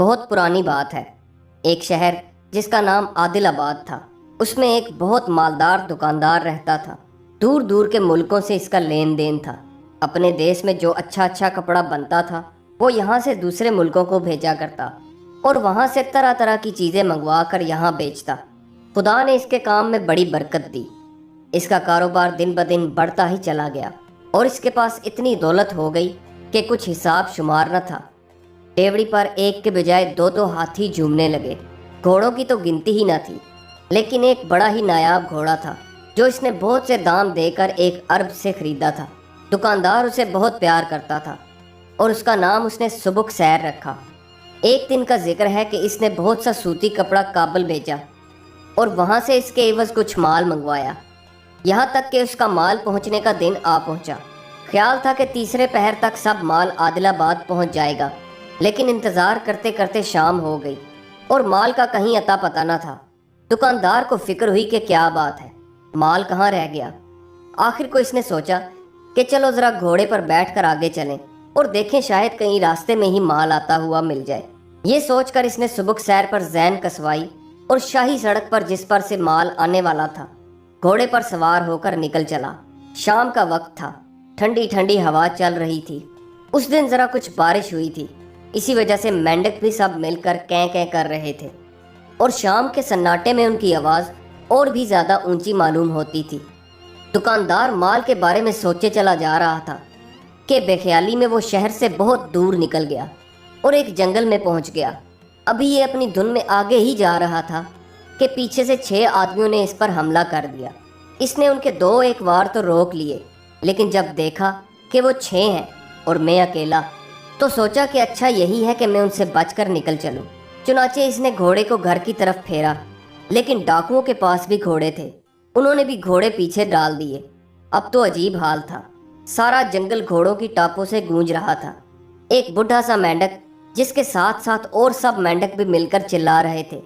بہت پرانی بات ہے۔ ایک شہر جس کا نام عادل آباد تھا، اس میں ایک بہت مالدار دکاندار رہتا تھا۔ دور دور کے ملکوں سے اس کا لین دین تھا۔ اپنے دیش میں جو اچھا اچھا کپڑا بنتا تھا وہ یہاں سے دوسرے ملکوں کو بھیجا کرتا اور وہاں سے طرح طرح کی چیزیں منگوا کر یہاں بیچتا۔ خدا نے اس کے کام میں بڑی برکت دی۔ اس کا کاروبار دن بدن بڑھتا ہی چلا گیا اور اس کے پاس اتنی دولت ہو گئی کہ کچھ حساب شمار نہ تھا۔ ڈیوڑی پر ایک کے بجائے دو دو ہاتھی جھومنے لگے۔ گھوڑوں کی تو گنتی ہی نہ تھی، لیکن ایک بڑا ہی نایاب گھوڑا تھا جو اس نے بہت سے دام دے کر 1 ارب سے خریدا تھا۔ دکاندار اسے بہت پیار کرتا تھا اور اس کا نام اس نے سبک سیر رکھا۔ ایک دن کا ذکر ہے کہ اس نے بہت سا سوتی کپڑا کابل بھیجا اور وہاں سے اس کے عوض کچھ مال منگوایا، یہاں تک کہ اس کا مال پہنچنے کا دن آ پہنچا۔ خیال تھا کہ تیسرے پہر تک سب مال عادل آباد پہنچ جائے گا، لیکن انتظار کرتے کرتے شام ہو گئی اور مال کا کہیں اتا پتہ نہ تھا۔ دکاندار کو فکر ہوئی کہ کیا بات ہے، مال کہاں رہ گیا۔ آخر کو اس نے سوچا کہ چلو ذرا گھوڑے پر بیٹھ کر آگے چلیں اور دیکھیں شاید کہیں راستے میں ہی مال آتا ہوا مل جائے۔ یہ سوچ کر اس نے سبک سیر پر زین کسوائی اور شاہی سڑک پر جس پر سے مال آنے والا تھا گھوڑے پر سوار ہو کر نکل چلا۔ شام کا وقت تھا، ٹھنڈی ٹھنڈی ہوا چل رہی تھی۔ اس دن ذرا کچھ بارش ہوئی تھی، اسی وجہ سے مینڈک بھی سب مل کر کیں کیں کر رہے تھے اور شام کے سناٹے میں ان کی آواز اور بھی زیادہ اونچی معلوم ہوتی تھی۔ دکاندار مال کے بارے میں سوچے چلا جا رہا تھا کہ بے خیالی میں وہ شہر سے بہت دور نکل گیا اور ایک جنگل میں پہنچ گیا۔ ابھی یہ اپنی دھن میں آگے ہی جا رہا تھا کہ پیچھے سے 6 آدمیوں نے اس پر حملہ کر دیا۔ اس نے ان کے 2 وار تو روک لیے، لیکن جب دیکھا کہ وہ 6 ہیں اور میں اکیلا، تو سوچا کہ اچھا یہی ہے کہ میں ان سے بچ کر نکل چلوں۔ چنانچہ اس نے گھوڑے کو گھر کی طرف پھیرا، لیکن ڈاکوؤں کے پاس بھی گھوڑے تھے، انہوں نے بھی گھوڑے پیچھے ڈال دیے۔ اب تو عجیب حال تھا، سارا جنگل گھوڑوں کی ٹاپوں سے گونج رہا تھا۔ ایک بڈھا سا مینڈک جس کے ساتھ ساتھ اور سب مینڈک بھی مل کر چلا رہے تھے،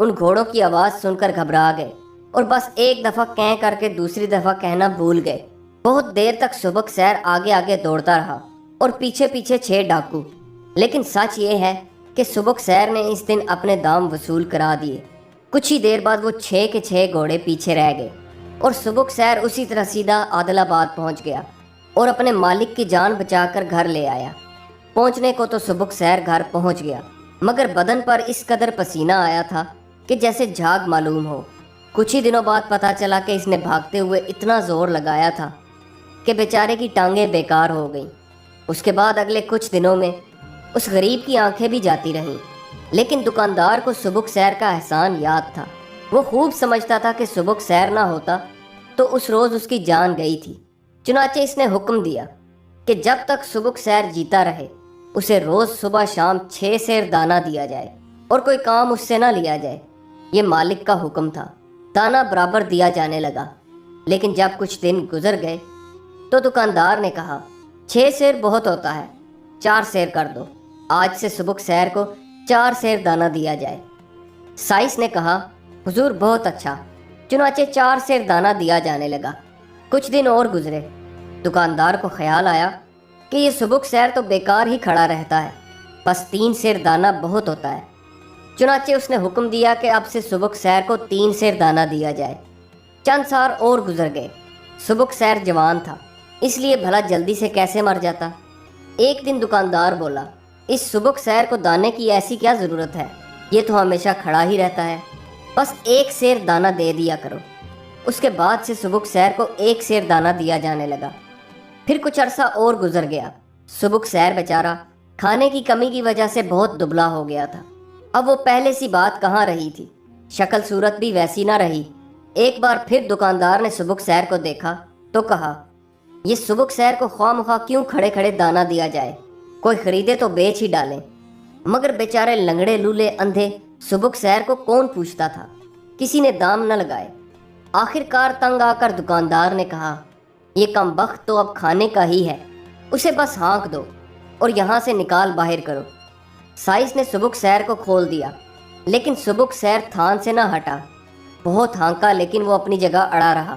ان گھوڑوں کی آواز سن کر گھبرا گئے اور بس ایک دفعہ کیں کر کے دوسری دفعہ کہنا بھول گئے۔ بہت دیر تک سبک سیر آگے آگے دوڑتا رہا اور پیچھے پیچھے 6 ڈاکو، لیکن سچ یہ ہے کہ سبک سیر نے اس دن اپنے دام وصول کرا دیے۔ کچھ ہی دیر بعد وہ 6 کے 6 گھوڑے پیچھے رہ گئے اور سبک سیر اسی طرح سیدھا عادل آباد پہنچ گیا اور اپنے مالک کی جان بچا کر گھر لے آیا۔ پہنچنے کو تو سبک سیر گھر پہنچ گیا، مگر بدن پر اس قدر پسینہ آیا تھا کہ جیسے جھاگ معلوم ہو۔ کچھ ہی دنوں بعد پتہ چلا کہ اس نے بھاگتے ہوئے اتنا زور لگایا تھا کہ بیچارے کی ٹانگیں بیکار ہو گئیں۔ اس کے بعد اگلے کچھ دنوں میں اس غریب کی آنکھیں بھی جاتی رہیں، لیکن دکاندار کو سبک سیر کا احسان یاد تھا۔ وہ خوب سمجھتا تھا کہ سبک سیر نہ ہوتا تو اس روز اس کی جان گئی تھی۔ چنانچہ اس نے حکم دیا کہ جب تک سبک سیر جیتا رہے اسے روز صبح شام 6 سیر دانہ دیا جائے اور کوئی کام اس سے نہ لیا جائے۔ یہ مالک کا حکم تھا۔ دانہ برابر دیا جانے لگا، لیکن جب کچھ دن گزر گئے تو دکاندار نے کہا 6 سیر بہت ہوتا ہے، 4 سیر کر دو۔ آج سے سبک سیر کو 4 سیر دانہ دیا جائے۔ سائس نے کہا حضور بہت اچھا۔ چنانچہ 4 سیر دانہ دیا جانے لگا۔ کچھ دن اور گزرے، دکاندار کو خیال آیا کہ یہ سبک سیر تو بیکار ہی کھڑا رہتا ہے، بس 3 سیر دانہ بہت ہوتا ہے۔ چنانچہ اس نے حکم دیا کہ اب سے سبک سیر کو 3 سیر دانہ دیا جائے۔ چند سال اور گزر گئے۔ سبک سیر جوان تھا، اس لیے بھلا جلدی سے کیسے مر جاتا۔ ایک دن دکاندار بولا اس سبک سیر کو دانے کی ایسی کیا ضرورت ہے، یہ تو ہمیشہ کھڑا ہی رہتا ہے، بس 1 سیر دانہ دے دیا کرو۔ اس کے بعد سے سبک سیر کو 1 سیر دانہ دیا جانے لگا۔ پھر کچھ عرصہ اور گزر گیا۔ سبک سیر بیچارہ کھانے کی کمی کی وجہ سے بہت دبلا ہو گیا تھا۔ اب وہ پہلے سی بات کہاں رہی تھی، شکل صورت بھی ویسی نہ رہی۔ ایک بار پھر دکاندار نے سبک سیر کو دیکھا تو کہا یہ سبک سیر کو خواہ مخواہ کیوں کھڑے کھڑے دانہ دیا جائے، کوئی خریدے تو بیچ ہی ڈالیں۔ مگر بیچارے لنگڑے لولے اندھے سبک سیر کو کون پوچھتا تھا، کسی نے دام نہ لگائے۔ آخر کار تنگ آ کر دکاندار نے کہا یہ کم بخت تو اب کھانے کا ہی ہے، اسے بس ہانک دو اور یہاں سے نکال باہر کرو۔ سائس نے سبک سیر کو کھول دیا، لیکن سبک سیر تھان سے نہ ہٹا۔ بہت ہانکا لیکن وہ اپنی جگہ اڑا رہا۔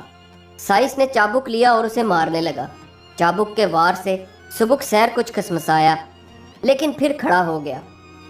سائس نے چابک لیا اور اسے مارنے لگا۔ چابک کے وار سے سبک سیر کچھ کسمسایا، لیکن پھر کھڑا ہو گیا۔